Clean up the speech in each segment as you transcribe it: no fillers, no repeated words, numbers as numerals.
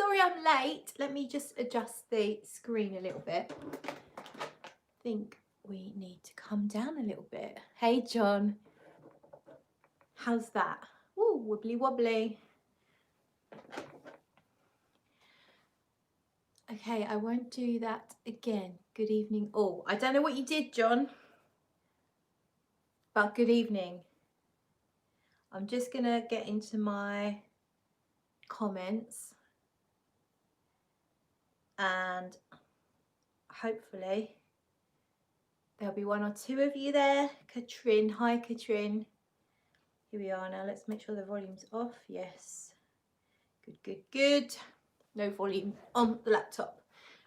sorry I'm late. Let me just adjust the screen a little bit. I think we need to come down a little bit. Hey, John. How's that? Ooh, wibbly wobbly. Okay, I won't do that again. Good evening all. I don't know what you did, John, but good evening. I'm just gonna get into my comments and hopefully there'll be one or two of you there. Katrin, hi Katrin. Here we are now. Let's make sure the volume's off. Yes. Good, good, good. No volume on the laptop.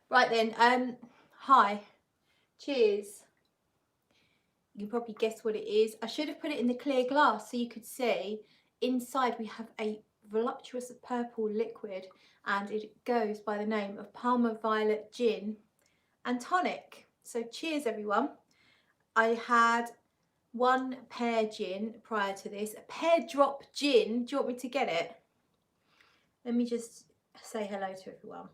Right then, hi. Cheers. You can probably guess what it is. I should have put it in the clear glass so you could see. Inside we have a voluptuous purple liquid and it goes by the name of Palmer Violet Gin and Tonic. So cheers everyone. I had one pear gin prior to this, a pear drop gin. Do you want me to get it? Let me just say hello to everyone.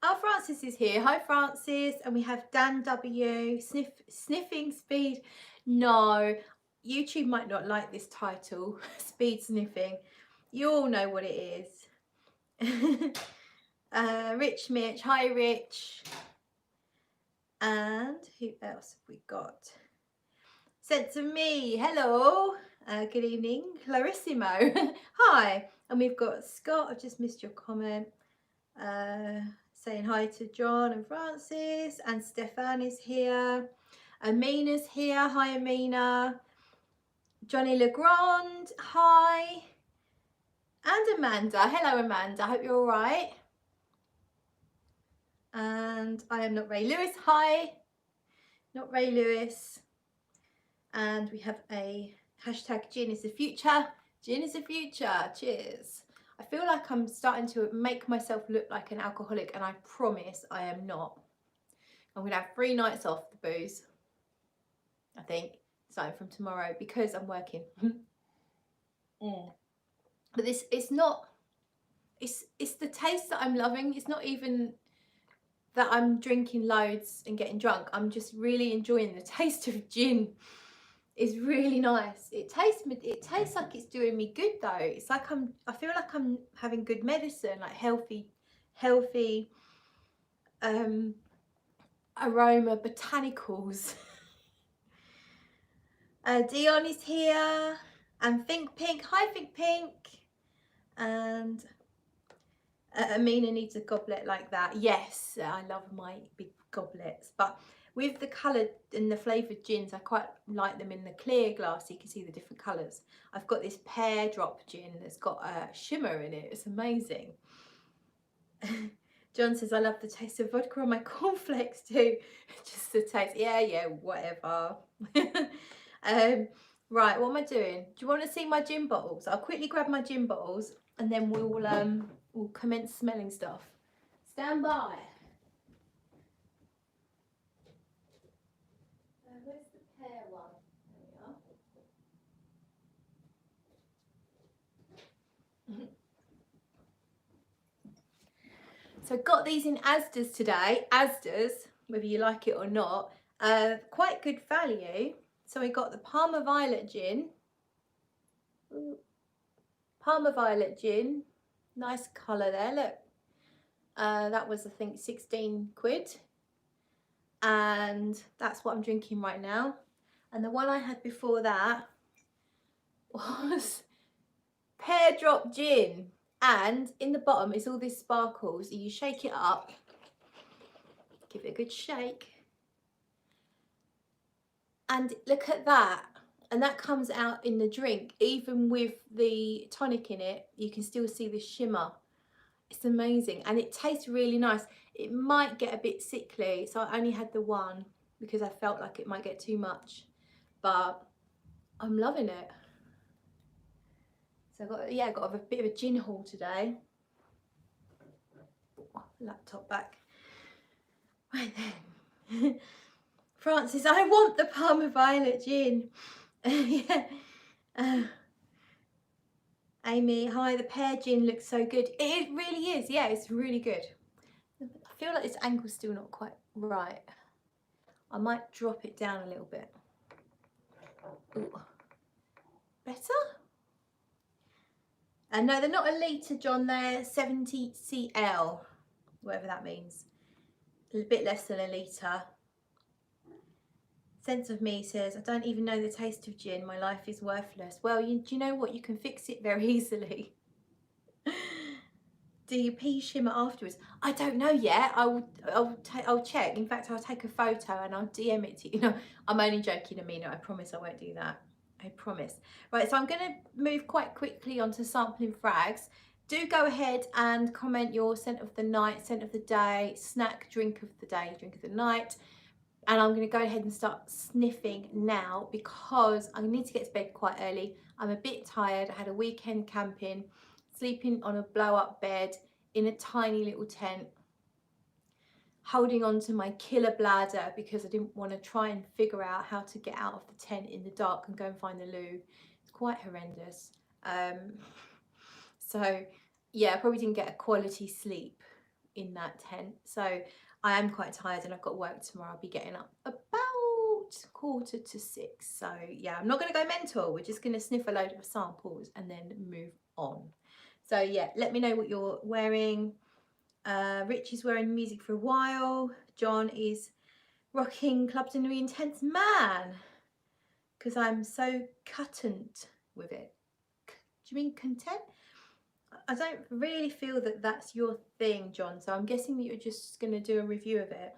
Oh, Francis is here. Hi, Francis. And we have Dan W. Sniffing Speed. No, YouTube might not like this title, Speed Sniffing. You all know what it is. Rich Mitch. Hi, Rich. And who else have we got? Sense of Me. Hello. Good evening. Clarissimo. Hi. And we've got Scott. I've just missed your comment. Saying hi to John and Francis, and Stefan is here. Amina's here. Hi, Amina. Johnny Legrand. Hi. And Amanda. Hello, Amanda. I hope you're all right. And I am not Ray Lewis. Hi. Not Ray Lewis. And we have a hashtag Gin is the future. Gin is the future. Cheers. I feel like I'm starting to make myself look like an alcoholic, and I promise I am not. I'm going to have 3 nights off the booze, I think, starting from tomorrow because I'm working. But this, it's not, it's the taste that I'm loving. It's not even that I'm drinking loads and getting drunk. I'm just really enjoying the taste of gin. It's really nice. It tastes like it's doing me good though. It's like I feel like I'm having good medicine, like healthy aroma botanicals. Dion is here, and Think Pink. Hi Think Pink. And Amina needs a goblet like that. Yes, I love my big goblets, but with the coloured and the flavoured gins, I quite like them in the clear glass so you can see the different colours. I've got this pear drop gin that's got a shimmer in it. It's amazing. John says, I love the taste of vodka on my cornflakes too. Just the taste. Yeah, whatever. Right, what am I doing? Do you want to see my gin bottles? I'll quickly grab my gin bottles and then we'll commence smelling stuff. Stand by. Where's the pear one? There we are. So got these in Asda's today. Asda's, whether you like it or not, quite good value. So we got the Palmer Violet Gin. Ooh. Palmer Violet Gin. Nice colour there, look. That was, I think, 16 quid. And that's what I'm drinking right now. And the one I had before that was Pear Drop Gin. And in the bottom is all this sparkles. You shake it up, give it a good shake, and look at that. And that comes out in the drink. Even with the tonic in it, you can still see the shimmer. It's amazing, and it tastes really nice. It might get a bit sickly, so I only had the one because I felt like it might get too much, but I'm loving it. So I got a bit of a gin haul today. Oh, laptop back. Right then. Francis, I want the Palmer Violet Gin. Yeah. Amy, hi, the pear gin looks so good. It really is, yeah, it's really good. I feel like this angle's still not quite right. I might drop it down a little bit. Ooh. Better? No, they're not a litre, John, they're 70 cl, whatever that means. A bit less than a litre. Sense of Me says, I don't even know the taste of gin, my life is worthless. Well, do you know what? You can fix it very easily. Do you pea shimmer afterwards? I don't know yet. I'll check. In fact, I'll take a photo and I'll DM it to you. No, I'm only joking, Amina. I promise I won't do that. I promise. Right, so I'm going to move quite quickly onto sampling frags. Do go ahead and comment your scent of the night, scent of the day, snack, drink of the day, drink of the night. And I'm going to go ahead and start sniffing now because I need to get to bed quite early. I'm a bit tired. I had a weekend camping, sleeping on a blow-up bed in a tiny little tent, holding on to my killer bladder because I didn't want to try and figure out how to get out of the tent in the dark and go and find the loo. It's quite horrendous. So yeah, I probably didn't get a quality sleep in that tent. So I am quite tired and I've got work tomorrow. I'll be getting up about 5:45. So yeah, I'm not going to go mental. We're just going to sniff a load of samples and then move on. So yeah, let me know what you're wearing. Rich is wearing music for a while. John is rocking Club de Nuit Intense Man because I'm so content with it. Do you mean content? I don't really feel that that's your thing, John, so I'm guessing that you're just going to do a review of it.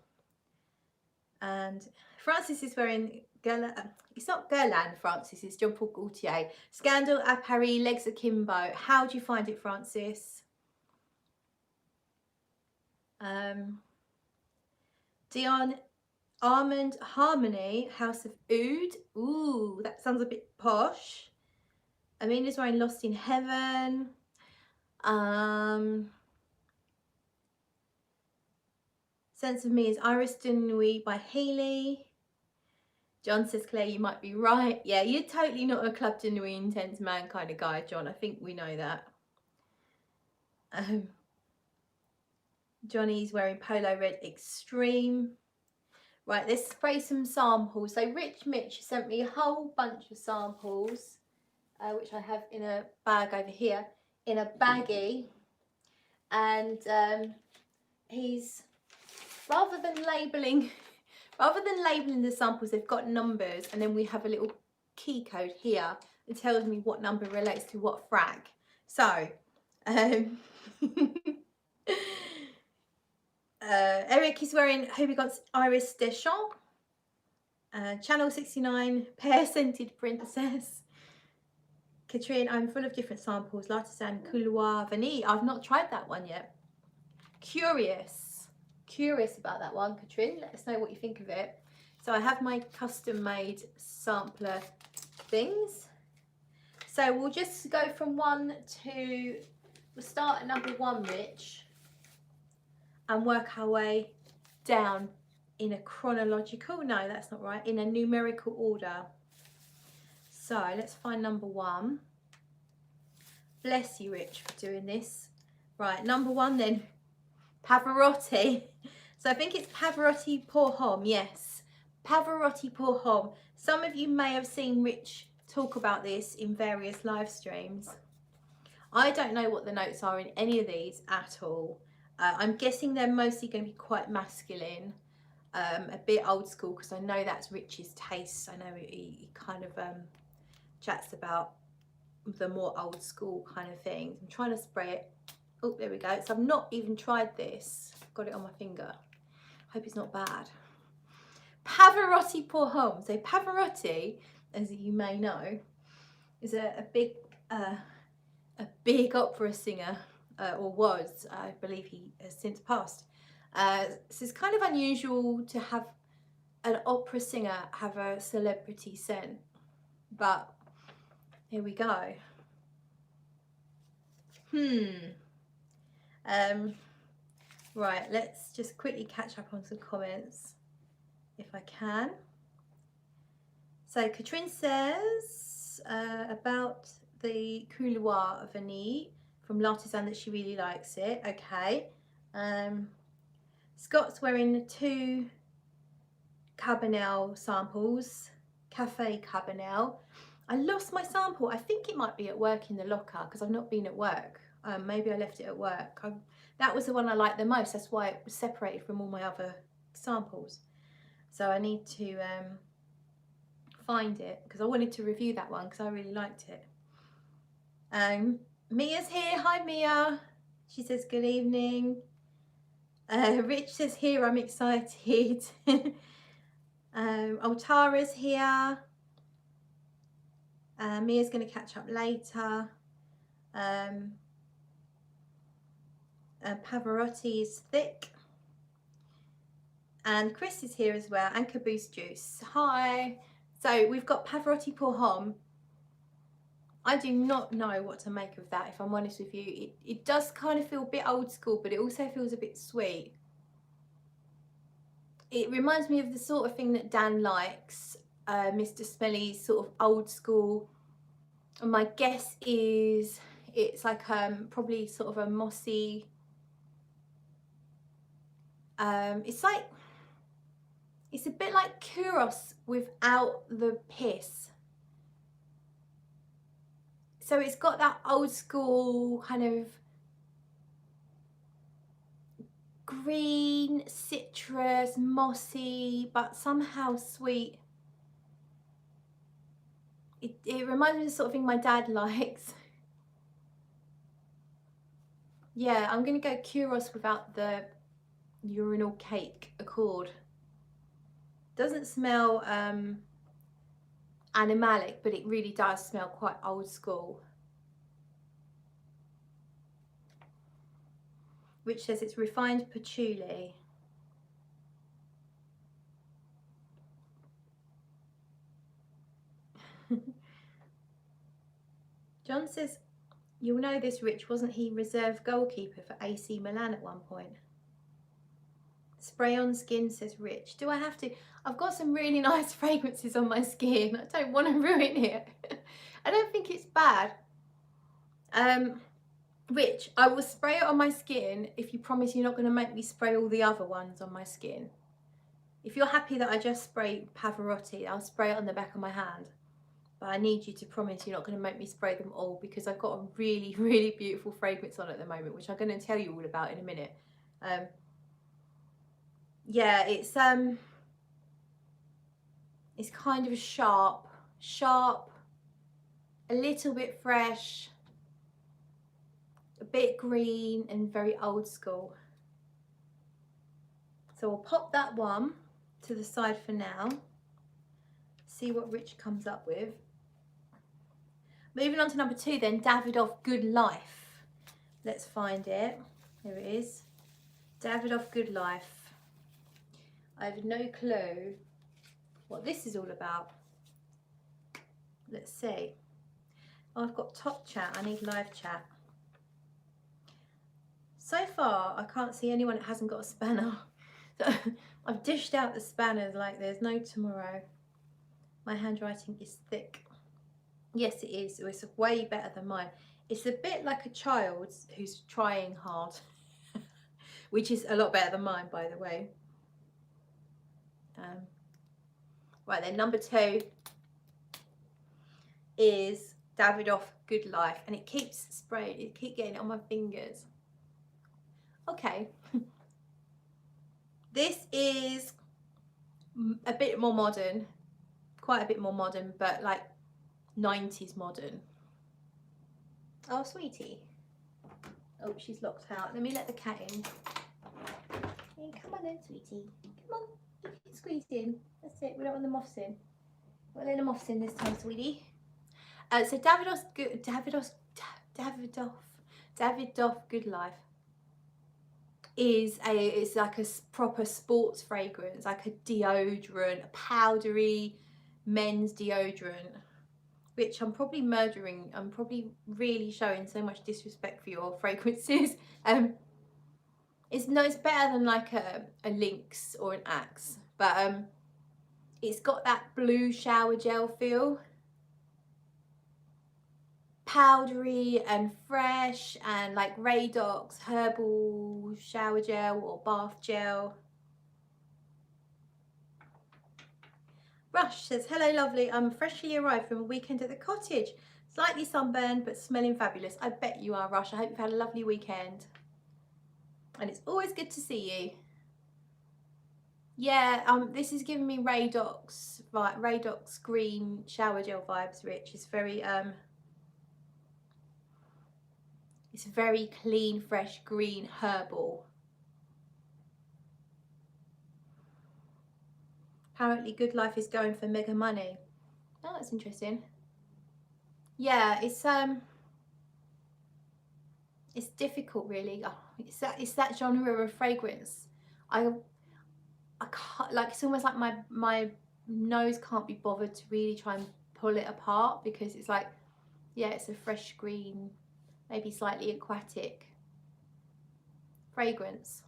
And Francis is wearing it's not Guerlain, Francis, it's Jean Paul Gaultier. Scandal à Paris, legs akimbo. How do you find it, Francis? Dion, Almond Harmony, House of Oud. Ooh, that sounds a bit posh. Amina's wearing Lost in Heaven. Sense of Me is Iris de Nuit by Hayley. John says, Claire, you might be right. Yeah, you're totally not a Club de Nuit Intense Man kind of guy, John. I think we know that. Johnny's wearing Polo Red Extreme. Right, let's spray some samples. So Rich Mitch sent me a whole bunch of samples, which I have in a bag over here, in a baggie. And he's, rather than labelling the samples, they've got numbers, and then we have a little key code here that tells me what number relates to what frag. So Eric is wearing Hobigant's Iris Deschamps, Channel 69 Pear Scented Princess. Katrine, I'm full of different samples. Lotus and Couloir Vanille. I've not tried that one yet. Curious about that one, Katrine. Let us know what you think of it. So I have my custom made sampler things. So we'll just go from one to, we'll start at number 1, Rich, and work our way down in a chronological, no, that's not right, in a numerical order. So let's find number 1. Bless you, Rich, for doing this. Right, number 1 then, Pavarotti. So I think it's Pavarotti pour Homme, yes. Pavarotti pour Homme. Some of you may have seen Rich talk about this in various live streams. I don't know what the notes are in any of these at all. I'm guessing they're mostly going to be quite masculine, a bit old school, because I know that's Rich's taste. I know he kind of chats about the more old school kind of things. I'm trying to spray it. Oh, there we go. So I've not even tried this. I've got it on my finger. Hope it's not bad. Pavarotti pour Homme. So Pavarotti, as you may know, is a big opera singer, or was. I believe he has since passed. So it's kind of unusual to have an opera singer have a celebrity scent, but here we go. Right, let's just quickly catch up on some comments if I can. So Katrin says about the Couloir Vanille from L'artisan that she really likes it. Okay. Scott's wearing 2 Cabanel samples, Cafe Cabanel. I lost my sample. I think it might be at work in the locker because I've not been at work. Maybe I left it at work. That was the one I liked the most. That's why it was separated from all my other samples. So I need to find it because I wanted to review that one because I really liked it. Mia's here. Hi Mia. She says good evening. Rich says here, I'm excited. Tara's here. Mia's going to catch up later. Pavarotti is thick. And Chris is here as well, and Caboose Juice. Hi. So we've got Pavarotti pour Homme. I do not know what to make of that, if I'm honest with you. It does kind of feel a bit old school, but it also feels a bit sweet. It reminds me of the sort of thing that Dan likes, Mr. Smelly's sort of old school. And my guess is it's like probably sort of a mossy. It's a bit like Kouros without the piss. So it's got that old school kind of green, citrus, mossy, but somehow sweet. It reminds me of the sort of thing my dad likes. Yeah, I'm going to go Kouros without the urinal cake accord. Doesn't smell animalic, but it really does smell quite old school. Which says it's refined patchouli. John says, you'll know this, Rich, wasn't he reserve goalkeeper for AC Milan at one point? Spray on skin, says Rich. Do I have to? I've got some really nice fragrances on my skin. I don't want to ruin it. I don't think it's bad. Rich, I will spray it on my skin if you promise you're not going to make me spray all the other ones on my skin. If you're happy that I just spray Pavarotti, I'll spray it on the back of my hand. But I need you to promise you're not going to make me spray them all, because I've got a really, really beautiful fragrance on at the moment, which I'm going to tell you all about in a minute. Yeah, it's kind of sharp, a little bit fresh, a bit green, and very old school. So we'll pop that one to the side for now. See what Rich comes up with. Moving on to number 2 then, Davidoff Goodlife. Let's find it. Here it is. Davidoff Goodlife. I have no clue what this is all about. Let's see. Oh, I've got top chat. I need live chat. So far, I can't see anyone that hasn't got a spanner. I've dished out the spanners like there's no tomorrow. My handwriting is thick. Yes, it is. It's way better than mine. It's a bit like a child who's trying hard, which is a lot better than mine, by the way. Right then, number 2 is Davidoff Goodlife, and it keeps spraying. It keeps getting it on my fingers. Okay. This is a bit more modern, quite a bit more modern, but like 90s modern. Oh, sweetie. Oh, she's locked out. Let me let the cat in. Hey, come on then, sweetie. Come on, you can squeeze in. That's it. We don't want the moths in. We'll let the moths in this time, sweetie. So Davidoff Goodlife is it's like a proper sports fragrance, like a deodorant, a powdery men's deodorant, which I'm probably murdering. I'm probably really showing so much disrespect for your fragrances. It's better than like a Lynx or an Axe, but it's got that blue shower gel feel, powdery and fresh, and like Radox herbal shower gel or bath gel. Rush says, hello lovely, I'm freshly arrived from a weekend at the cottage. Slightly sunburned but smelling fabulous. I bet you are, Rush. I hope you've had a lovely weekend. And it's always good to see you. Yeah, this is giving me Radox, right, Radox green shower gel vibes, Rich. It's very clean, fresh, green, herbal. Apparently Goodlife is going for mega money. Oh, that's interesting. Yeah, it's difficult really. Oh, it's that genre of fragrance. I can't, like, it's almost like my nose can't be bothered to really try and pull it apart, because it's like, yeah, it's a fresh green, maybe slightly aquatic fragrance.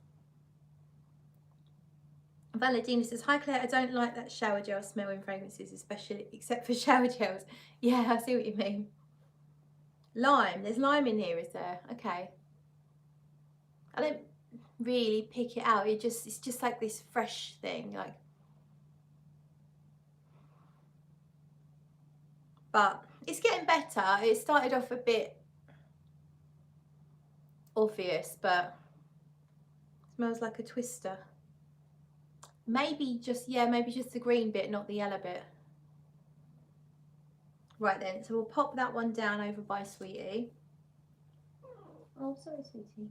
Valentina says, hi Claire, I don't like that shower gel smell in fragrances, especially except for shower gels. Yeah, I see what you mean. Lime, there's lime in here, is there? Okay. I don't really pick it out. It's just like this fresh thing, like. But it's getting better. It started off a bit obvious, but it smells like a twister. Maybe just, yeah, maybe just the green bit, not the yellow bit. Right then, so we'll pop that one down over by Sweetie. Oh, sorry, Sweetie.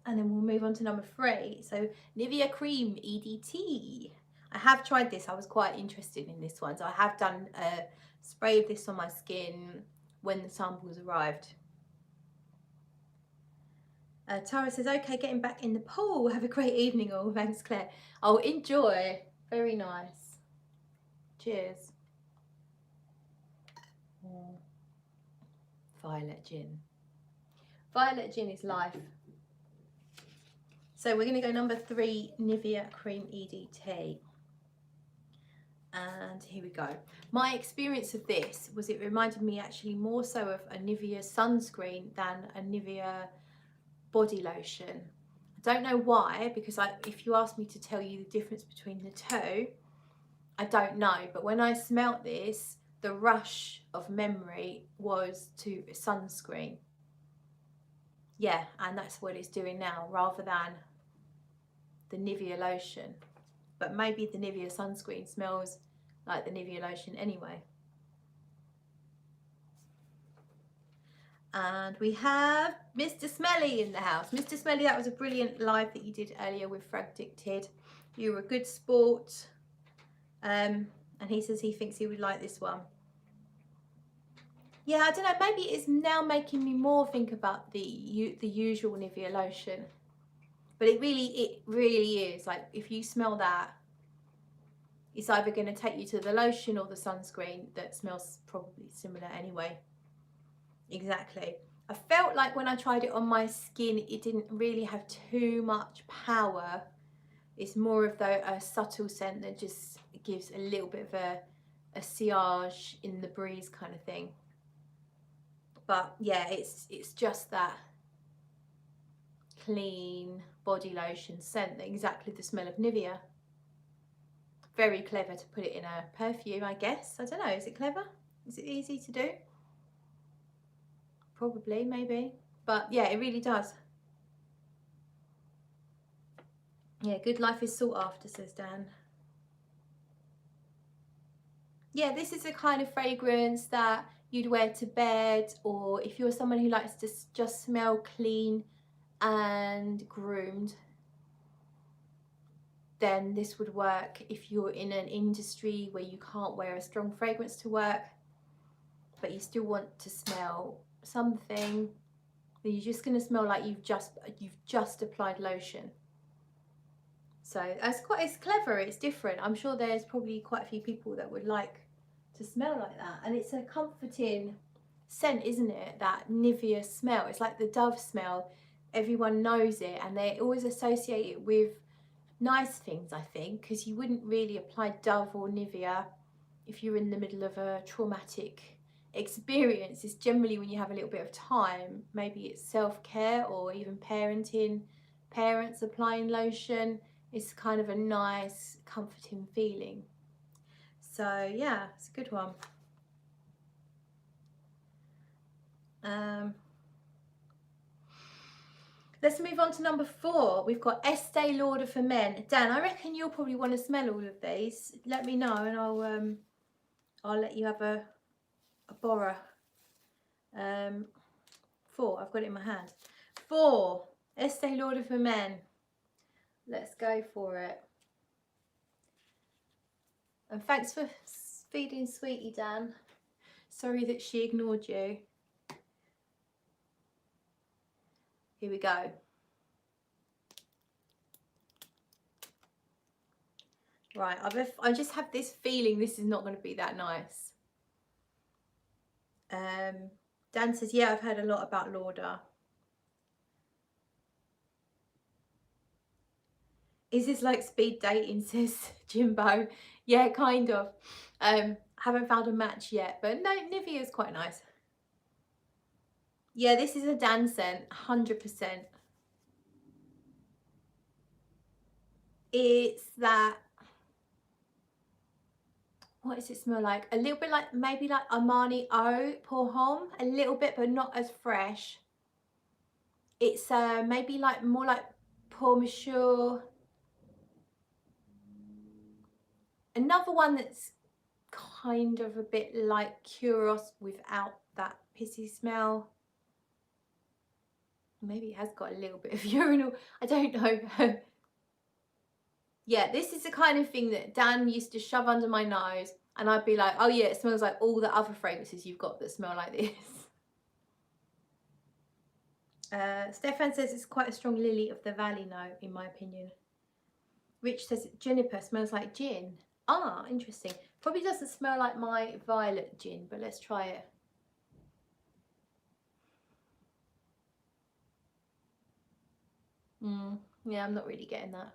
And then we'll move on to number 3. So Nivea Cream Edt. I have tried this. I was quite interested in this one. So I have done a spray of this on my skin when the samples arrived. Tara says, okay, getting back in the pool. Have a great evening all. Thanks, Claire. Oh, enjoy. Very nice. Cheers. Violet gin. Violet gin is life. So we're going to go number 3, Nivea Cream Edt. And here we go. My experience of this was, it reminded me actually more so of a Nivea sunscreen than a Nivea body lotion. I don't know why, because if you ask me to tell you the difference between the two, I don't know. But when I smelt this, the rush of memory was to a sunscreen. Yeah, and that's what it's doing now, rather than the Nivea lotion. But maybe the Nivea sunscreen smells like the Nivea lotion anyway. And we have Mr. Smelly in the house. Mr. Smelly, that was a brilliant live that you did earlier with Frag Dicted. You were a good sport. And he says he thinks he would like this one. Yeah, I don't know, maybe it's now making me more think about the usual Nivea lotion. But it really is, like, if you smell that, it's either going to take you to the lotion or the sunscreen that smells probably similar anyway. Exactly. I felt like when I tried it on my skin, it didn't really have too much power. It's more of a subtle scent that just gives a little bit of a sillage in the breeze kind of thing. But yeah, it's just that clean body lotion scent, exactly the smell of Nivea. Very clever to put it in a perfume, I guess. I don't know, is it clever? Is it easy to do? Probably, maybe. But yeah, it really does. Yeah, Goodlife is sought after, says Dan. Yeah, this is a kind of fragrance that you'd wear to bed, or if you're someone who likes to just smell clean and groomed, then this would work. If you're in an industry where you can't wear a strong fragrance to work, but you still want to smell something, then you're just going to smell like you've just applied lotion. So it's clever, it's different. I'm sure there's probably quite a few people that would like to smell like that. And it's a comforting scent, isn't it? That Nivea smell. It's like the Dove smell. Everyone knows it, and they always associate it with nice things, I think, because you wouldn't really apply Dove or Nivea if you're in the middle of a traumatic experience is generally when you have a little bit of time, maybe it's self-care or even parenting, parents applying lotion. It's kind of a nice comforting feeling. So yeah, it's a good one. Let's move on to number 4. We've got Estee Lauder for men. Dan, I reckon you'll probably want to smell all of these. Let me know and I'll let you have a borrow. 4, I've got it in my hand. 4, Estee Lauder for men. Let's go for it. And thanks for feeding Sweetie, Dan. Sorry that she ignored you. Here we go. Right, I just have this feeling this is not going to be that nice. Dan says, yeah, I've heard a lot about Lauder. Is this like speed dating, says Jimbo? Yeah, kind of. Haven't found a match yet, but no, Nivea is quite nice. Yeah, this is a Dan scent, 100%. It's that, what does it smell like? A little bit like, maybe like Armani Eau pour Homme, a little bit, but not as fresh. It's maybe like more like pour Monsieur. Another one that's kind of a bit like Kouros without that pissy smell. Maybe it has got a little bit of urinal, I don't know. Yeah, this is the kind of thing that Dan used to shove under my nose and I'd be like, oh yeah, it smells like all the other fragrances you've got that smell like this. Stefan says it's quite a strong lily of the valley note, in my opinion. Rich says juniper smells like gin. Ah, interesting. Probably doesn't smell like my violet gin, but let's try it. Yeah, I'm not really getting that.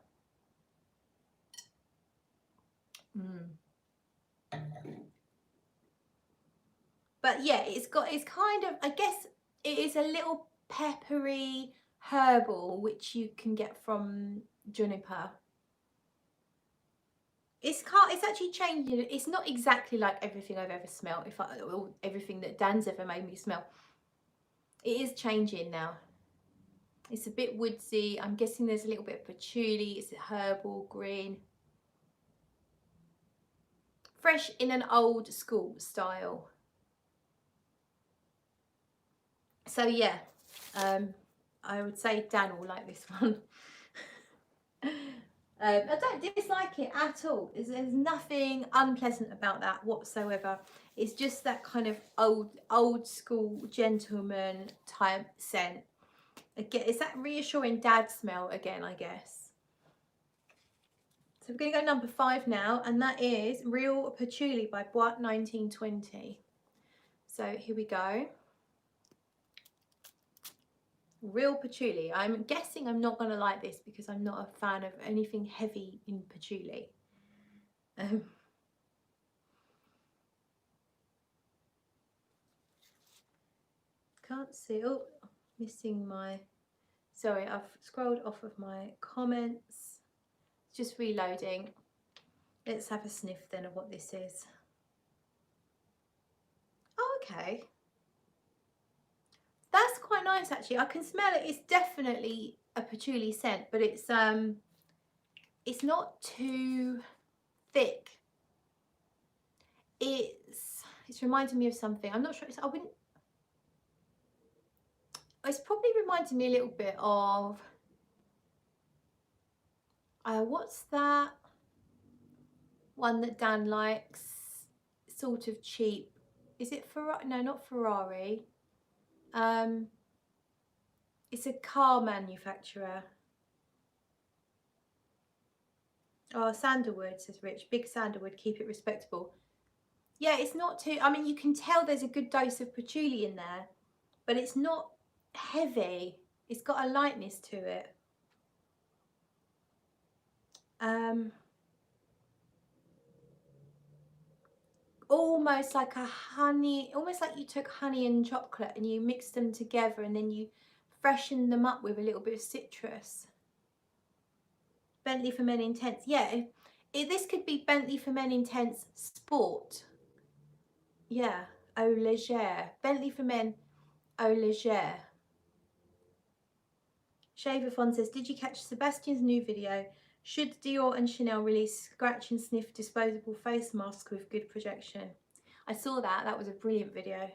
But yeah, it's kind of, I guess it is a little peppery herbal, which you can get from juniper. It's actually changing. It's not exactly like everything I've ever smelled, or everything that Dan's ever made me smell. It is changing now. It's a bit woodsy. I'm guessing there's a little bit of patchouli. It's herbal, green. Fresh in an old school style. So yeah, I would say Dan will like this one. I don't dislike it at all. There's nothing unpleasant about that whatsoever. It's just that kind of old school gentleman type scent. Again, it's that reassuring dad smell again, I guess. So we're going to go number 5 now, and that is Real Patchouli by Bois 1920. So here we go. Real patchouli. I'm guessing I'm not going to like this because I'm not a fan of anything heavy in patchouli. Can't see. Oh, missing my... Sorry, I've scrolled off of my comments. Just reloading. Let's have a sniff then of what this is. Oh, okay. That's quite nice actually. I can smell it. It's definitely a patchouli scent, but it's not too thick. It's reminding me of something. I'm not sure. It's probably reminding me a little bit of what's that one that Dan likes? Sort of cheap. Is it Ferrari? No, not Ferrari. It's a car manufacturer. Oh, sandalwood, says Rich. Big sandalwood, keep it respectable. Yeah, it's not too, I mean, you can tell there's a good dose of patchouli in there, but it's not heavy. It's got a lightness to it. almost like a honey, almost like you took honey and chocolate and you mixed them together and then you freshened them up with a little bit of citrus. Bentley for Men Intense. Yeah, this could be Bentley for Men Intense Sport. Yeah, Eau Légère. Bentley for Men Eau Légère. Shaverfon says, did you catch Sebastian's new video? Should Dior and Chanel release scratch and sniff disposable face mask with good projection? I saw that. That was a brilliant video.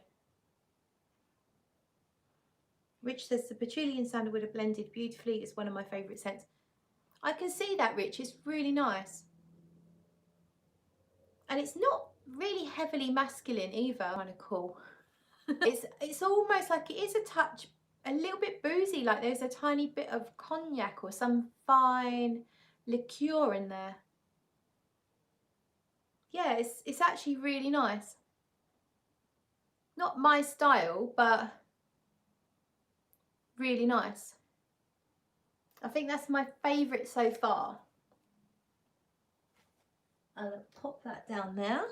Rich says, the patchouli and sandalwood are blended beautifully. It's one of my favourite scents. I can see that, Rich. It's really nice. And it's not really heavily masculine either. Kind of cool. It's almost like it is a touch, a little bit boozy, like there's a tiny bit of cognac or some fine liqueur in there. Yeah, it's actually really nice. Not my style, but really nice. I think that's my favourite so far. I'll pop that down there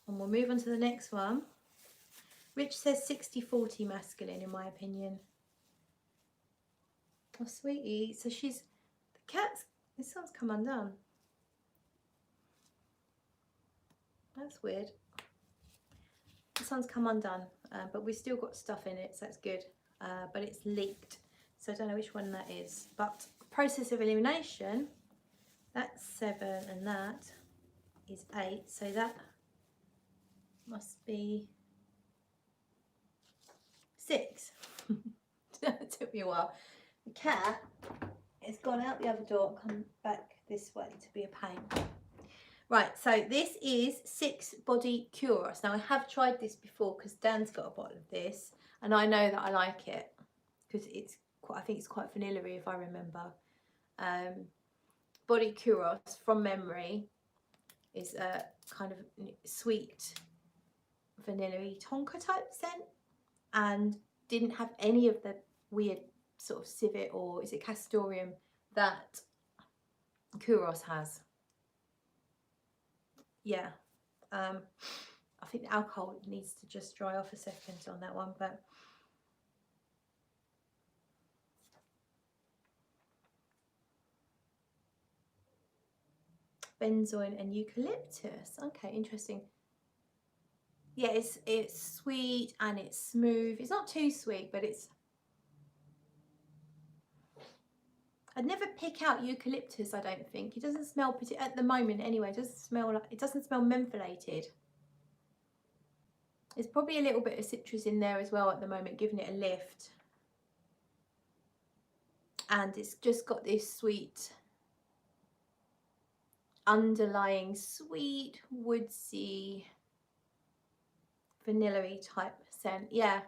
and we'll move on to the next one. Rich says 60-40 masculine in my opinion. Oh sweetie, so she's, the cat's, this one's come undone. That's weird. This one's come undone, but we've still got stuff in it, so that's good. But it's leaked, so I don't know which one that is. But process of elimination, that's 7 and that is 8, so that must be 6. It took me a while. The cat has gone out the other door and come back this way to be a pain. Right, so this is 6 Body Kouros. Now I have tried this before because Dan's got a bottle of this and I know that I like it because it's quite, I think it's quite vanilla-y if I remember. Body Kouros from memory is a kind of sweet vanilla-y tonka type scent and didn't have any of the weird sort of civet or is it castoreum that Kouros has. Yeah, I think the alcohol needs to just dry off a second on that one, but benzoin and eucalyptus. Okay, interesting. Yeah, it's sweet and it's smooth. It's not too sweet, but it's, I'd never pick out eucalyptus, I don't think. It doesn't smell, at the moment anyway, it doesn't smell like, it doesn't smell mentholated. There's probably a little bit of citrus in there as well at the moment, giving it a lift. And it's just got this sweet, underlying sweet, woodsy, vanilla-y type scent. Yeah.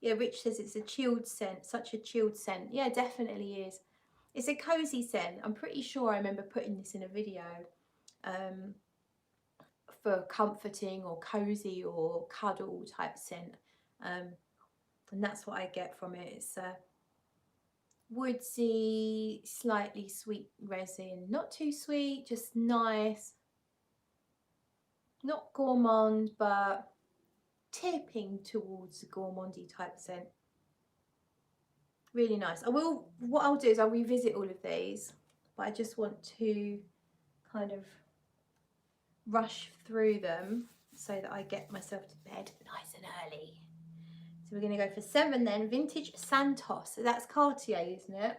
Yeah, Rich says it's a chilled scent, such a chilled scent. Yeah, definitely is. It's a cozy scent. I'm pretty sure I remember putting this in a video for comforting or cozy or cuddle type scent. And that's what I get from it. It's a woodsy, slightly sweet resin. Not too sweet, just nice. Not gourmand, but tipping towards a gourmandy type scent. Really nice. What I'll do is I'll revisit all of these, but I just want to kind of rush through them so that I get myself to bed nice and early. So we're going to go for 7 then, Vintage Santos. So that's Cartier, isn't it?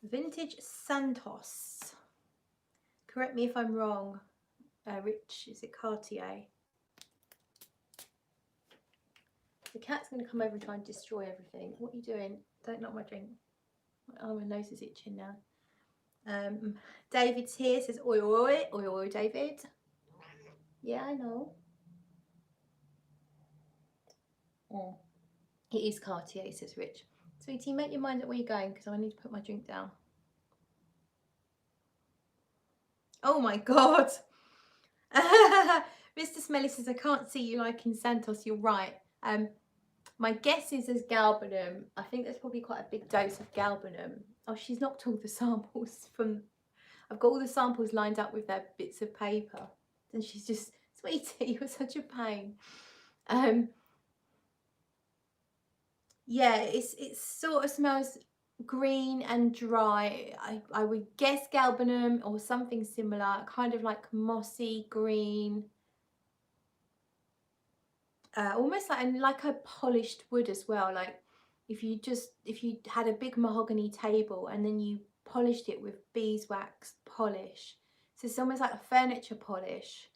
Vintage Santos. Correct me if I'm wrong. Rich, is it Cartier? The cat's going to come over and try and destroy everything. What are you doing? Don't knock my drink. Oh, my nose is itching now. David's here, says oi oi, oi oi David. Yeah, I know. Oh, it is Cartier, says Rich. Sweetie, make your mind up where you're going because I need to put my drink down. Oh my God. Mr. Smelly says, I can't see you liking Santos. You're right. My guess is there's galbanum. I think there's probably quite a big dose of galbanum. Oh, she's knocked all the samples from... I've got all the samples lined up with their bits of paper. And she's just, sweetie, you're such a pain. Yeah, it sort of smells green and dry. I would guess galbanum or something similar, kind of like mossy green, almost like a polished wood as well. Like if you had a big mahogany table and then you polished it with beeswax polish, so it's almost like a furniture polish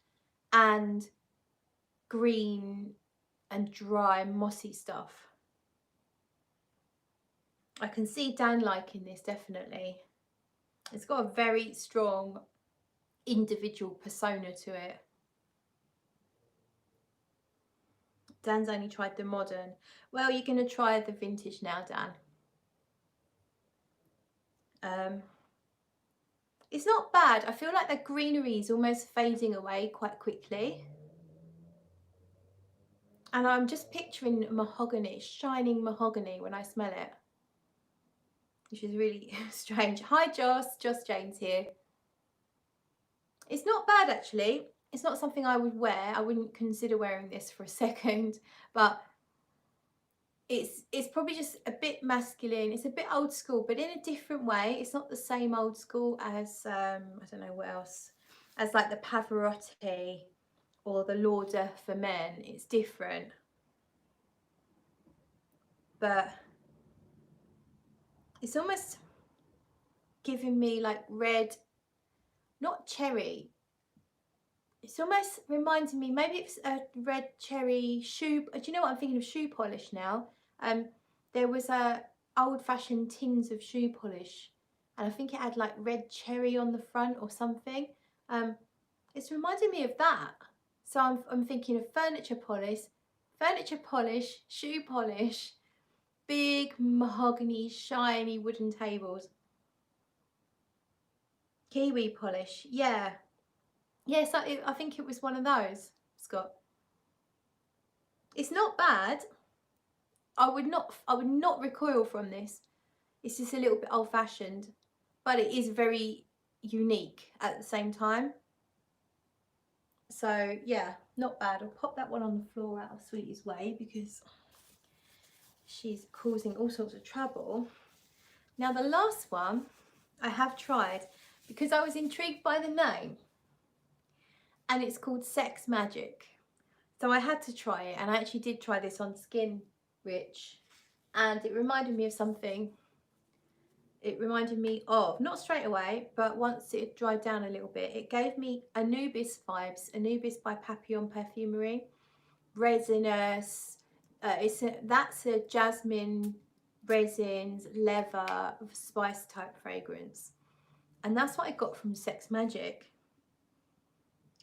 and green and dry mossy stuff. I can see Dan liking this, definitely. It's got a very strong individual persona to it. Dan's only tried the modern. Well, you're going to try the vintage now, Dan. It's not bad. I feel like the greenery is almost fading away quite quickly. And I'm just picturing mahogany, shining mahogany when I smell it, which is really strange. Hi, Joss James here. It's not bad, actually. It's not something I would wear. I wouldn't consider wearing this for a second, but it's probably just a bit masculine. It's a bit old school, but in a different way. It's not the same old school as I don't know what else, as like the Pavarotti or the Lauder for men. It's different, but it's almost giving me like red, not cherry. It's almost reminding me, maybe it's a red cherry shoe. Do you know what I'm thinking of? Shoe polish now. There was a old-fashioned tins of shoe polish, and I think it had like red cherry on the front or something. It's reminding me of that. So I'm thinking of furniture polish, shoe polish, big mahogany, shiny wooden tables. Kiwi polish, yeah. Yes, I think it was one of those, Scott. It's not bad. I would not recoil from this. It's just a little bit old-fashioned, but it is very unique at the same time. So yeah, not bad. I'll pop that one on the floor out of Sweetie's way because she's causing all sorts of trouble. Now the last one I have tried because I was intrigued by the name, and it's called Sex Magic. So I had to try it, and I actually did try this on skin, Rich, and it reminded me of something. It reminded me of, not straight away, but once it dried down a little bit, it gave me Anubis vibes. Anubis by Papillon Perfumery, resinous. That's a jasmine, resins, leather, spice type fragrance, and that's what I got from Sex Magic.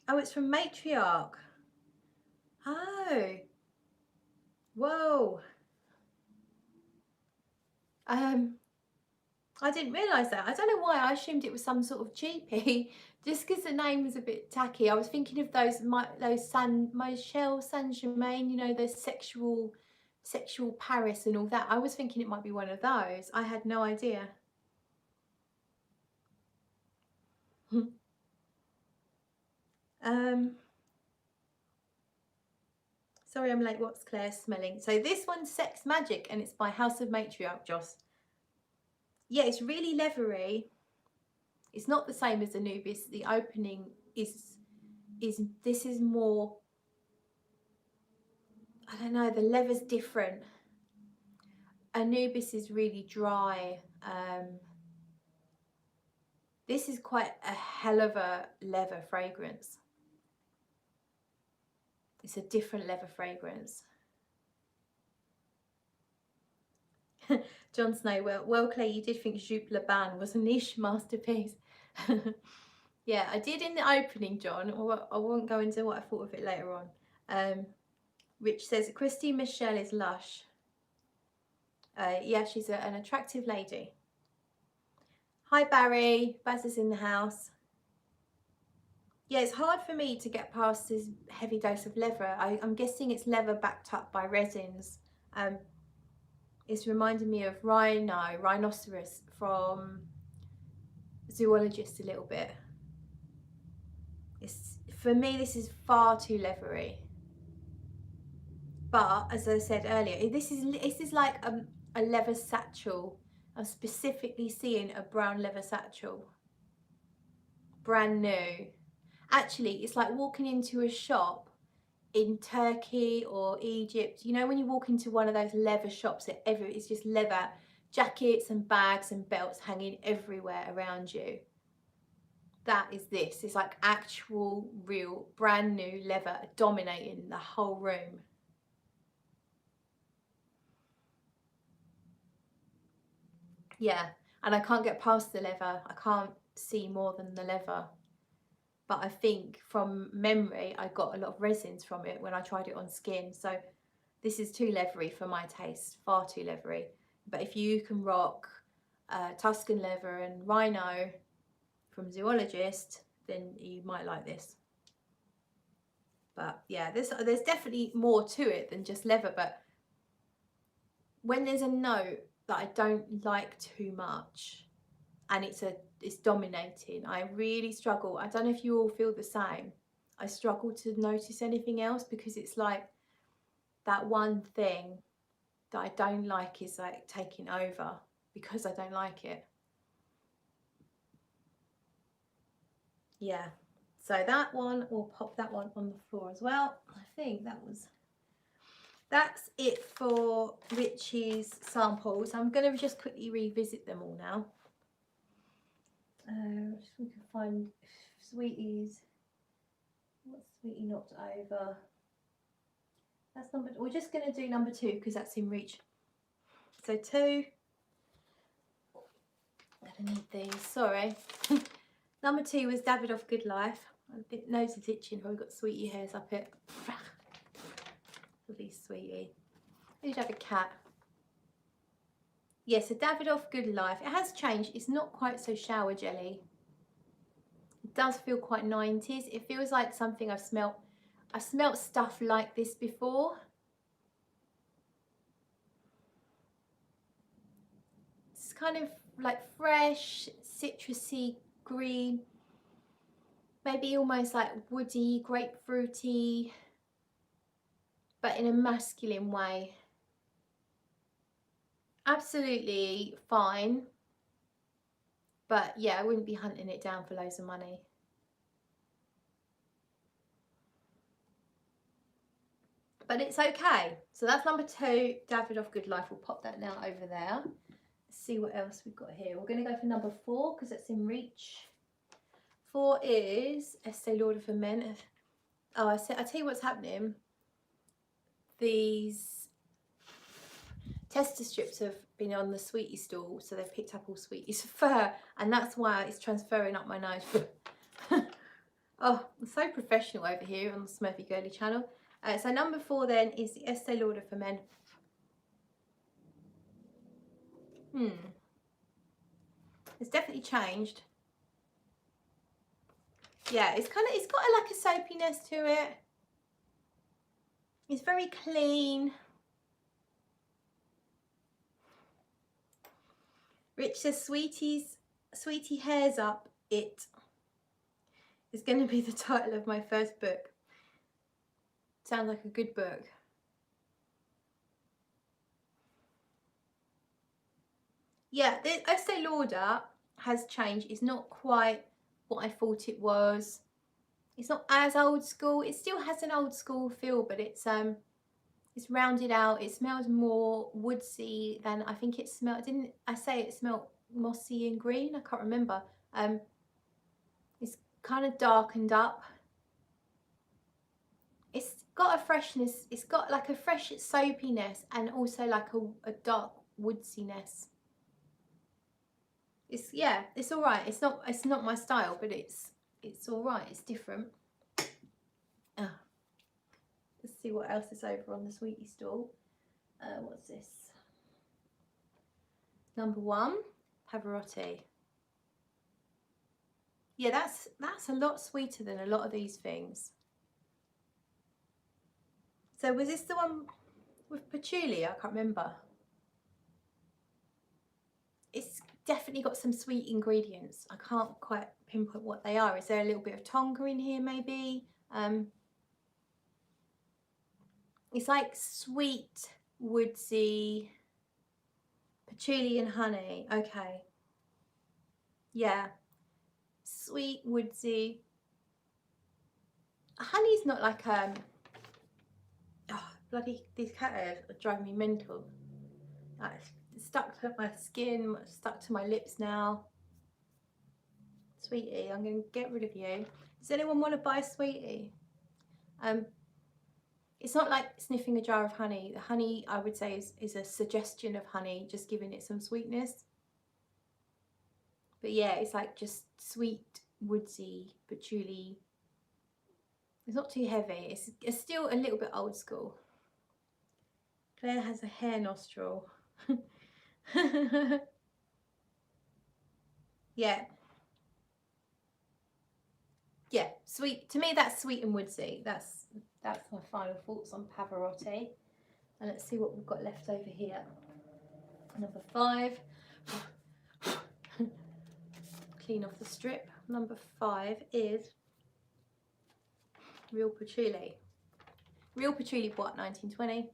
Oh, it's from Matriarch. Oh, whoa. I didn't realise that. I don't know why I assumed it was some sort of cheapie, just because the name was a bit tacky. I was thinking of those Michelle Saint Germain, you know, those sexual Paris and all that. I was thinking it might be one of those. I had no idea. Sorry I'm late, what's Claire smelling? So this one's Sex Magic, and it's by House of Matriarch, Joss. Yeah, it's really leathery. It's not the same as Anubis. The opening is this is more, I don't know, the leather's different. Anubis is really dry. This is quite a hell of a leather fragrance. It's a different leather fragrance. Jon Snow, well, Clay, you did think Jupe Laban was a niche masterpiece. Yeah, I did in the opening, John. I won't go into what I thought of it later on. Rich says, Christy Michelle is lush. Yeah, she's an attractive lady. Hi, Barry. Baz is in the house. Yeah, it's hard for me to get past this heavy dose of leather. I'm guessing it's leather backed up by resins. It's reminding me of rhinoceros from Zoologist a little bit. It's for me, this is far too leathery. But as I said earlier, this is like a leather satchel. I'm specifically seeing a brown leather satchel. Brand new. Actually, it's like walking into a shop in Turkey or Egypt. You know when you walk into one of those leather shops that it's just leather jackets and bags and belts hanging everywhere around you. That is this. It's like actual, real, brand new leather dominating the whole room. Yeah, and I can't get past the leather. I can't see more than the leather. But I think from memory, I got a lot of resins from it when I tried it on skin. So this is too leathery for my taste, far too leathery. But if you can rock Tuscan leather and rhino from Zoologist, then you might like this. But yeah, there's definitely more to it than just leather. But when there's a note that I don't like too much and it's dominating, I really struggle. I don't know if you all feel the same. I struggle to notice anything else because it's like that one thing that I don't like is like taking over because I don't like it. Yeah, so that one, we'll pop that one on the floor as well. I think that's it for Rich's samples. I'm going to just quickly revisit them all now. Just we can find Sweetie's. What's Sweetie knocked over? That's number. We're just going to do number 2 because that's in reach. So 2. I'm going to need these. Sorry. Number 2 was Davidoff Goodlife. A bit nose is itching. I've got Sweetie hairs up it. Lovely Sweetie. Who'd have a cat? Yes, a Davidoff Goodlife. It has changed. It's not quite so shower jelly. It does feel quite 90s. It feels like something I've smelt stuff like this before. It's kind of like fresh, citrusy, green, maybe almost like woody, grapefruity, but in a masculine way. Absolutely fine, but yeah, I wouldn't be hunting it down for loads of money. But it's okay. So that's number 2, Davidoff Goodlife. We'll pop that now over there. Let's see what else we've got here. We're going to go for number 4 because that's in reach. 4 is Estee Lauder for Men. Oh, I tell you what's happening. These tester strips have been on the Sweetie stall, so they've picked up all Sweetie's fur, and that's why it's transferring up my nose. Oh, I'm so professional over here on the Smurfy Girly channel. So number 4 then is the Estee Lauder for Men. It's definitely changed. Yeah, it's got like a soapiness to it. It's very clean. Rich says Sweetie hairs up it is going to be the title of my first book. Sounds like a good book. Yeah, the Estee Lauder has changed. It's not quite what I thought it was. It's not as old school. It still has an old school feel, but it's rounded out. It smells more woodsy than I think it smelled. Didn't I say it smelled mossy and green? I can't remember. It's kind of darkened up. It's got a freshness. It's got like a fresh soapiness and also like a dark woodsiness. It's all right. It's not my style, but it's all right. It's different. Let's see what else is over on the Sweetie stall. What's this? Number 1, Pavarotti. Yeah, that's a lot sweeter than a lot of these things. So was this the one with patchouli? I can't remember. It's definitely got some sweet ingredients. I can't quite pinpoint what they are. Is there a little bit of tonka in here maybe? It's like sweet, woodsy, patchouli and honey. Okay. Yeah. Sweet, woodsy. Honey's not like oh, bloody these cat hairs are driving me mental. Like, it's stuck to my skin, stuck to my lips now. Sweetie, I'm going to get rid of you. Does anyone want to buy a Sweetie? It's not like sniffing a jar of honey. The honey, I would say, is a suggestion of honey, just giving it some sweetness. But yeah, it's like just sweet, woodsy, patchouli. It's not too heavy. It's still a little bit old school. Claire has a hair nostril. Yeah. Yeah, sweet. To me, that's sweet and woodsy. That's my final thoughts on Pavarotti. And let's see what we've got left over here. Number 5. Clean off the strip. Number 5 is Real Patchouli. Real Patchouli Bois 1920.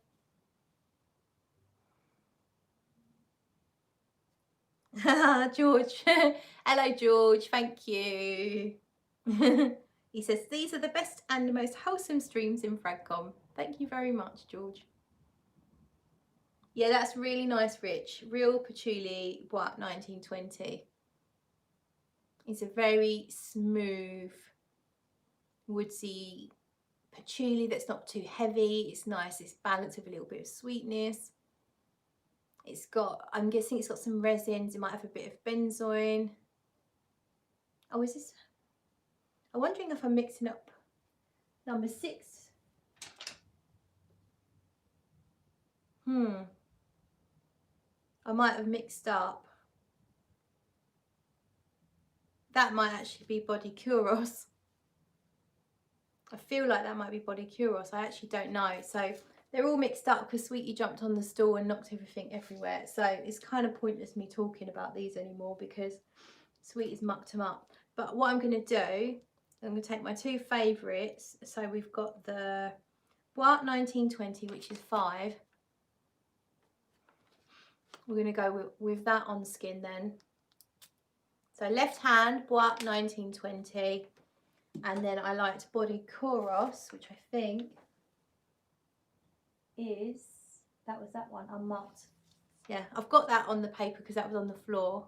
George. Hello, George. Thank you. He says, these are the best and most wholesome streams in Fragcom. Thank you very much, George. Yeah, that's really nice, Rich. Real Patchouli Bois 1920. It's a very smooth, woodsy patchouli that's not too heavy. It's nice. It's balanced with a little bit of sweetness. It's got, I'm guessing it's got some resins. It might have a bit of benzoin. Oh, is this? I'm wondering if I'm mixing up number 6. I might have mixed up. That might actually be Body Kouros. I feel like that might be Body Kouros. I actually don't know. So they're all mixed up because Sweetie jumped on the stool and knocked everything everywhere. So it's kind of pointless me talking about these anymore because Sweetie's mucked them up. But what I'm going to do, I'm going to take my 2 favourites. So we've got the Bois 1920, which is 5. We're going to go with that on skin then. So left hand, Bois 1920. And then I liked Body Kouros, which I think is, that was that one, unmarked. Yeah, I've got that on the paper because that was on the floor.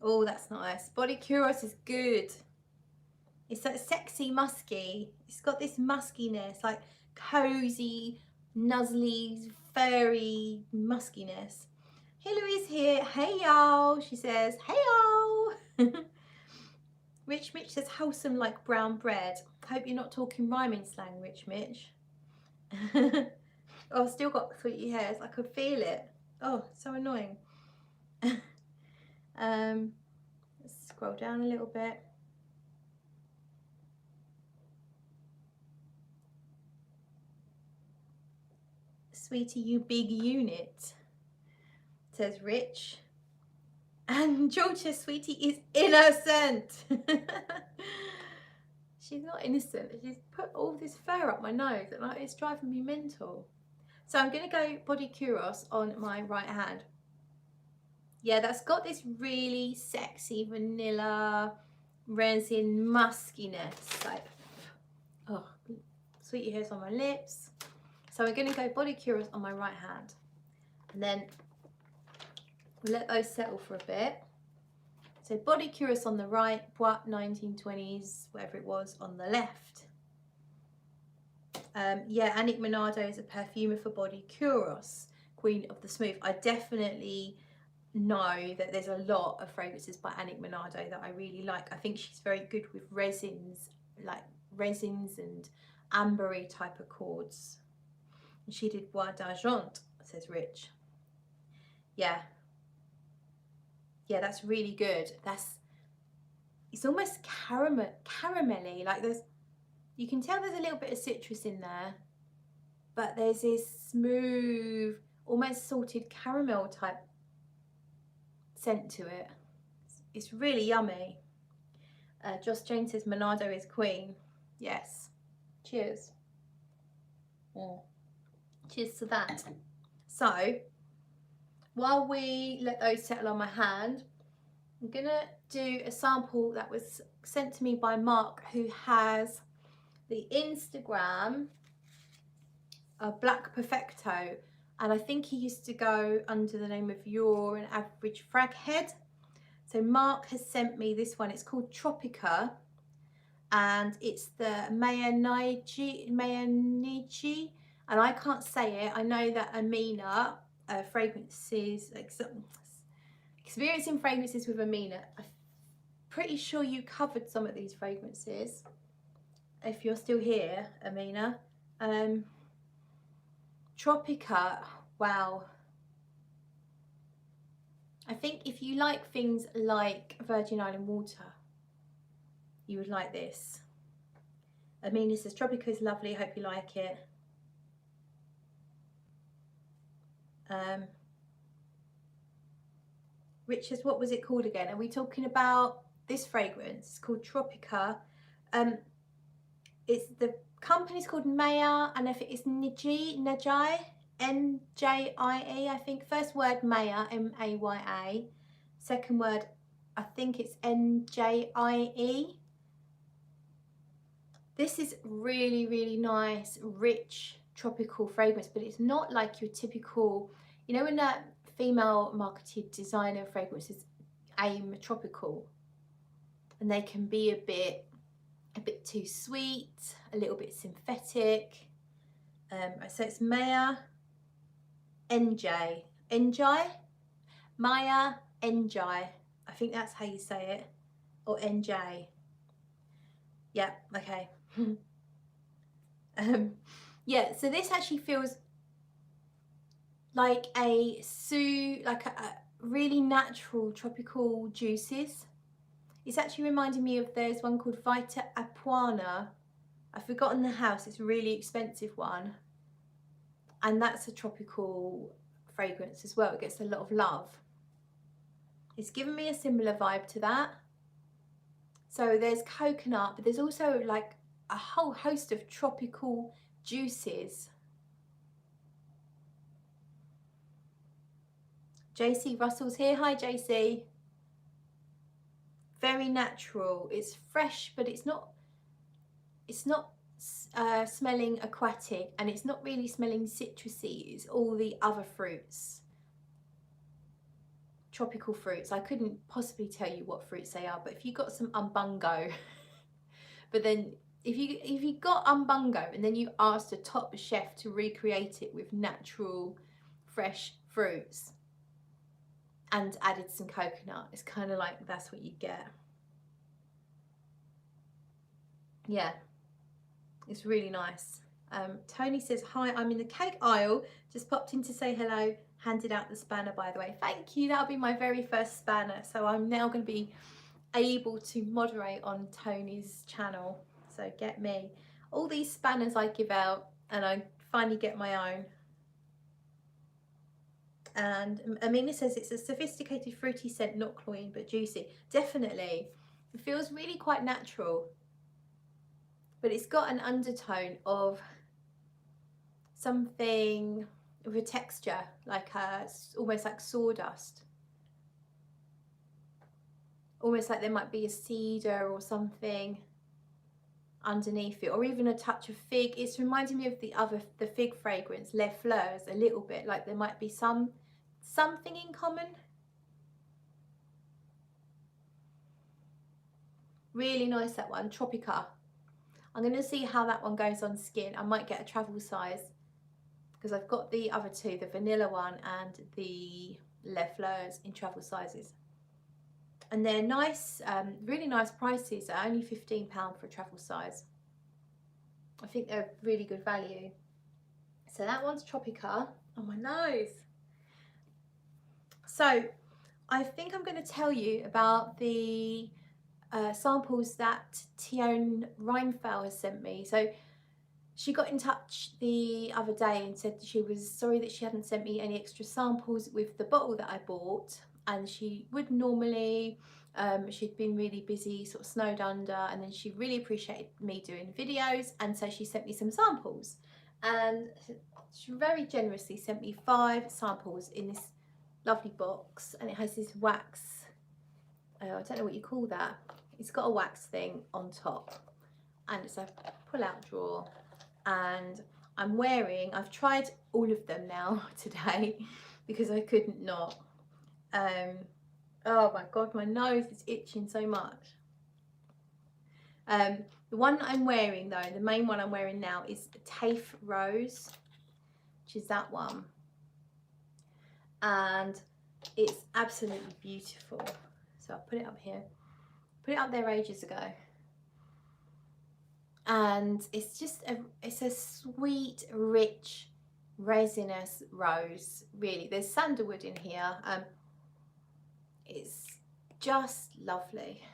Oh, that's nice. Body Kouros is good. It's that sexy musky. It's got this muskiness, like cozy, nuzzly, furry muskiness. Hillary's here. Hey y'all. She says, hey y'all. Rich Mitch says wholesome like brown bread. Hope you're not talking rhyming slang, Rich Mitch. Oh, I've still got sweetie hairs. I could feel it. Oh, so annoying. Let's scroll down a little bit. Sweetie, you big unit, says Rich. And George says Sweetie is innocent. She's not innocent. She's put all this fur up my nose and it's driving me mental. So I'm going to go Body Kouros on my right hand. Yeah, that's got this really sexy vanilla resin muskiness. Like, oh, Sweetie hairs on my lips. So we're going to go Body Kouros on my right hand. And then we'll let those settle for a bit. So Body Kouros on the right, Bois 1920s, whatever it was, on the left. Yeah, Annick Minardo is a perfumer for Body Kouros, Queen of the Smooth. I definitely know that there's a lot of fragrances by Annick Minardo that I really like. I think she's very good with resins, like resins and ambery type accords. And she did Bois d'Argent, says Rich. Yeah. Yeah, that's really good. It's almost caramelly, like you can tell there's a little bit of citrus in there, but there's this smooth, almost salted caramel type scent to it. It's It's really yummy. Joss Jane says Monado is queen. Yes. Cheers. Cheers to that. So, while we let those settle on my hand, I'm gonna do a sample that was sent to me by Mark, who has the Instagram Black Perfecto, and I think he used to go under the name of You're an Average Frag Head. So Mark has sent me this one. It's called Tropica, and it's the Mayaniji, and I can't say it. I know that Amina fragrances, experiencing fragrances with Amina. I'm pretty sure you covered some of these fragrances. If you're still here, Amina. Tropica, wow. I think if you like things like Virgin Island water, you would like this. Amina says, Tropica is lovely, hope you like it. Richard, what was it called again? Are we talking about this fragrance? It's called Tropica. It's the company's called Maya, and if it is Najai, N-J-I-E, I think. First word Maya, M-A-Y-A. Second word, I think it's N-J-I-E. This is really, really nice, rich, tropical fragrance, but it's not like your typical, you know, when that female marketed designer fragrances aim tropical, and they can be a bit too sweet, a little bit synthetic. So it's Maya NJ, Maya NJ. I think that's how you say it, or NJ. Yeah, okay. Yeah, so this actually feels like a really natural tropical juices. It's actually reminding me of, there's one called Vita Apuana. I've forgotten the house, it's a really expensive one. And that's a tropical fragrance as well. It gets a lot of love. It's given me a similar vibe to that. So there's coconut, but there's also like a whole host of tropical juices. JC Russell's here. Hi JC. Very natural. It's fresh, but it's not smelling aquatic, and it's not really smelling citrusy. It's all the other fruits, tropical fruits. I couldn't possibly tell you what fruits they are, but if you got some umbungo, but then if you got umbungo and then you asked a top chef to recreate it with natural fresh fruits and added some coconut, it's kind of like, that's what you get. Yeah, it's really nice. Tony says, hi, I'm in the cake aisle, just popped in to say hello, handed out the spanner by the way. Thank you, that'll be my very first spanner, so I'm now going to be able to moderate on Tony's channel, so get me. All these spanners I give out, and I finally get my own. And Amina says it's a sophisticated fruity scent, not cloying but juicy. Definitely, it feels really quite natural, but it's got an undertone of something with a texture, like almost like sawdust, almost like there might be a cedar or something underneath it, or even a touch of fig. It's reminding me of the fig fragrance, Les Fleurs, a little bit, like there might be something in common. Really nice, that one, Tropica. I'm going to see how that one goes on skin. I might get a travel size, because I've got the other two, the vanilla one and the Les Fleurs, in travel sizes. And they're nice, really nice prices. They're only £15 for a travel size. I think they're really good value. So that one's Tropica. Oh, my nose. So I think I'm going to tell you about the samples that Teone Reinthal has sent me. So she got in touch the other day and said she was sorry that she hadn't sent me any extra samples with the bottle that I bought, and she would normally, she'd been really busy, sort of snowed under, and then she really appreciated me doing videos, and so she sent me some samples, and she very generously sent me 5 samples in this lovely box, and it has this wax, I don't know what you call that, it's got a wax thing on top, and it's a pull out drawer, and I'm wearing, I've tried all of them now today because I couldn't not. Oh my god, my nose is itching so much. The one that I'm wearing though, the main one I'm wearing now, is Taif Rose, which is that one, and it's absolutely beautiful. So I'll put it up here, put it up there ages ago, and it's just it's a sweet, rich, resinous rose. Really, there's sandalwood in here. It's just lovely,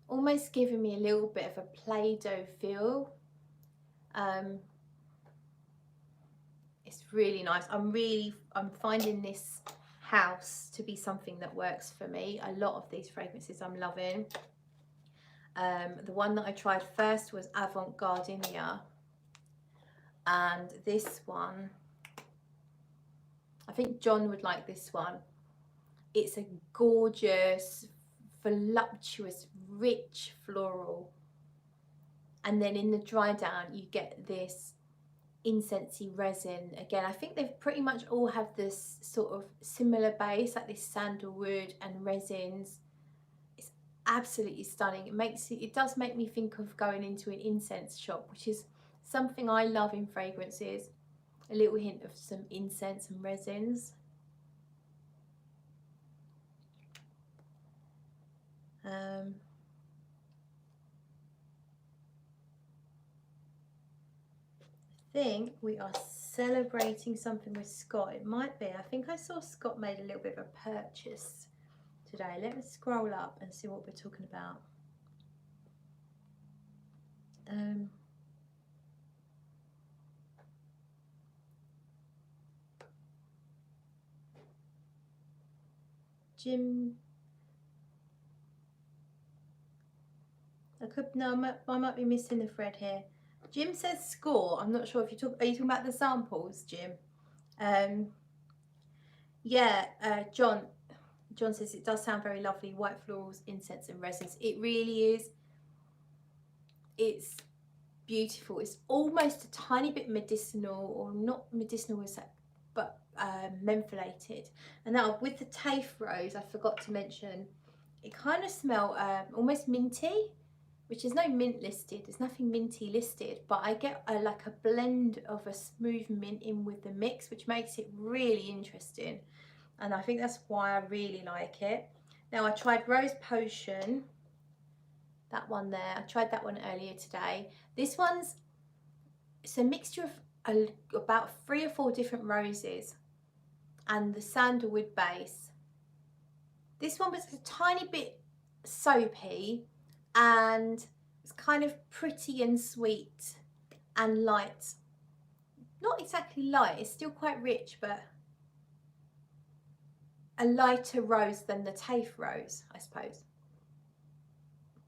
almost giving me a little bit of a Play-Doh feel. It's really nice. I'm finding this house to be something that works for me. A lot of these fragrances I'm loving. The one that I tried first was Avant Gardinia, and this one, I think John would like this one. It's a gorgeous, voluptuous, rich floral, and then in the dry down you get this incensey resin. Again, I think they've pretty much all have this sort of similar base, like this sandalwood and resins. It's absolutely stunning. It does make me think of going into an incense shop, which is something I love in fragrances. A little hint of some incense and resins. I think we are celebrating something with Scott. It might be. I think I saw Scott made a little bit of a purchase today. Let me scroll up and see what we're talking about. Jim, I might be missing the thread here. Jim says score. I'm not sure if are you talking about the samples, Jim? Yeah, John says it does sound very lovely. White florals, incense and resins. It really is. It's beautiful. It's almost a tiny bit medicinal, or not medicinal as that, but mentholated. And now with the Taif Rose, I forgot to mention, it kind of smells almost minty, which is no mint listed. There's nothing minty listed, but I get like a blend of a smooth mint in with the mix, which makes it really interesting. And I think that's why I really like it. Now I tried Rose Potion, that one there. I tried that one earlier today. This one's, it's a mixture of about 3 or 4 different roses and the sandalwood base. This one was a tiny bit soapy, and it's kind of pretty and sweet and light. Not exactly light, it's still quite rich, but a lighter rose than the Taif Rose, I suppose.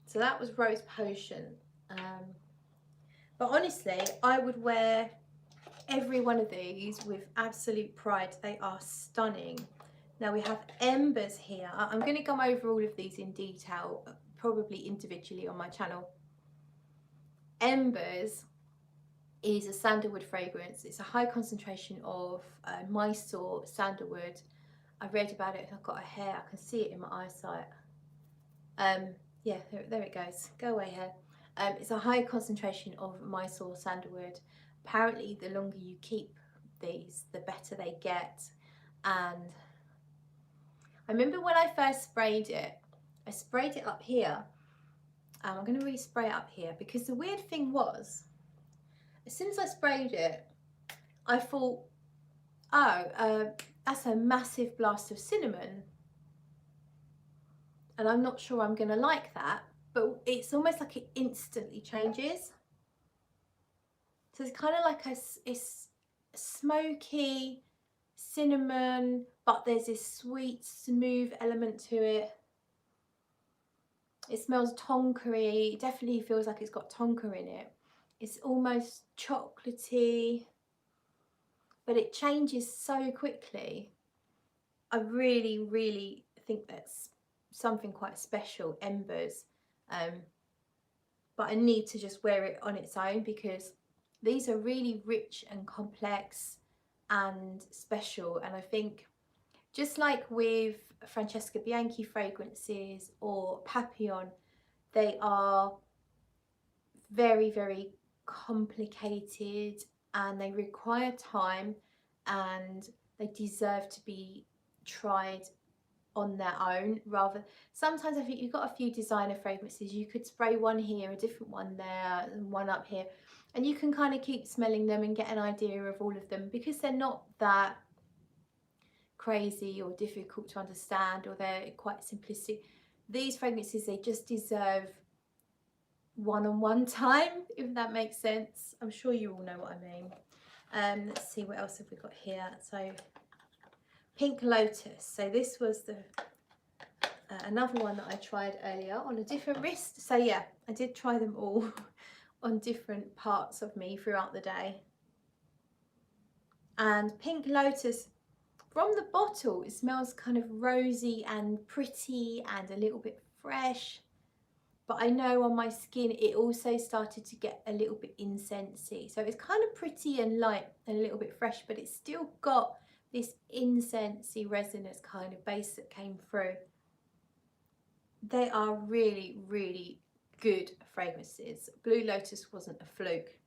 So that was Rose Potion. But honestly, I would wear every one of these with absolute pride. They are stunning. Now we have Embers here. I'm going to go over all of these in detail, probably individually on my channel. Embers is a sandalwood fragrance. It's a high concentration of Mysore sandalwood. I read about it. I've got a hair. I can see it in my eyesight. Yeah, there it goes. Go away, hair. It's a high concentration of Mysore sandalwood. Apparently, the longer you keep these, the better they get. And I remember when I first sprayed it, I sprayed it up here. I'm going to respray it up here, because the weird thing was, as soon as I sprayed it, I thought, oh, that's a massive blast of cinnamon. And I'm not sure I'm going to like that, but it's almost like it instantly changes. So it's kind of like it's smoky, cinnamon, but there's this sweet, smooth element to it. It smells tonkery. It definitely feels like it's got tonka in it. It's almost chocolatey, but it changes so quickly. I really, really think that's something quite special, Embers. But I need to just wear it on its own because these are really rich and complex and special. And I think just like with Francesca Bianchi fragrances or Papillon, they are very, very complicated and they require time and they deserve to be tried on their own. Rather, sometimes I think you've got a few designer fragrances, you could spray one here, a different one there, and one up here, and you can kind of keep smelling them and get an idea of all of them because they're not that crazy or difficult to understand, or they're quite simplistic. These fragrances, they just deserve one-on-one time, if that makes sense. I'm sure you all know what I mean. Let's see, what else have we got here? So Pink Lotus. So this was the another one that I tried earlier on a different wrist. So yeah, I did try them all on different parts of me throughout the day. And Pink Lotus, from the bottle, it smells kind of rosy and pretty and a little bit fresh. But I know on my skin it also started to get a little bit incensey. So it's kind of pretty and light and a little bit fresh, but it's still got this incensey resinous kind of base that came through. They are really, really good fragrances. Blue Lotus wasn't a fluke.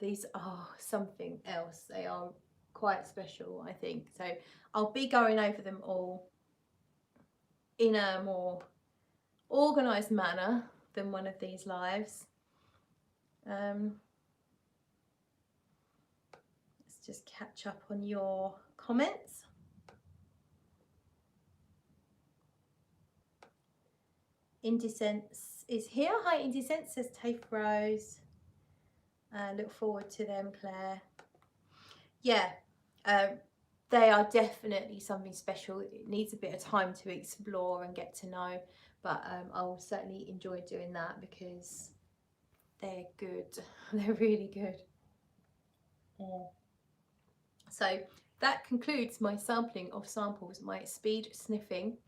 These are something else. They are quite special, I think. So I'll be going over them all in a more organised manner than one of these lives. Let's just catch up on your comments. Indecence is here. Hi Indecence, says Taif Rose. Look forward to them, Claire. Yeah, they are definitely something special. It needs a bit of time to explore and get to know, but I'll certainly enjoy doing that because they're good. They're really good. Yeah. So that concludes my sampling of samples, my speed sniffing.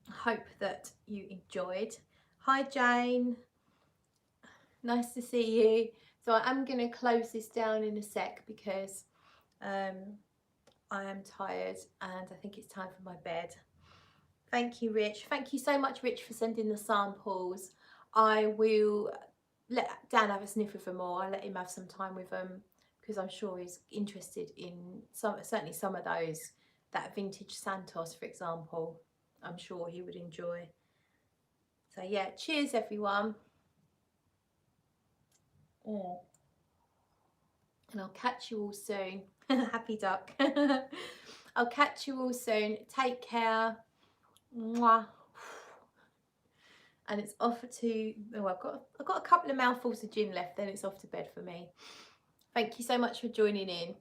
I hope that you enjoyed. Hi Jane, nice to see you. So I am going to close this down in a sec because I am tired and I think it's time for my bed. Thank you, Rich. Thank you so much, Rich, for sending the samples. I will let Dan have a sniff of them all. I'll let him have some time with them because I'm sure he's interested in certainly some of those. That vintage Santos, for example, I'm sure he would enjoy. So yeah, cheers everyone. And I'll catch you all soon. Happy duck. I'll catch you all soon. Take care. Mwah. And it's off to, oh, I've got a couple of mouthfuls of gin left, then it's off to bed for me. Thank you so much for joining in.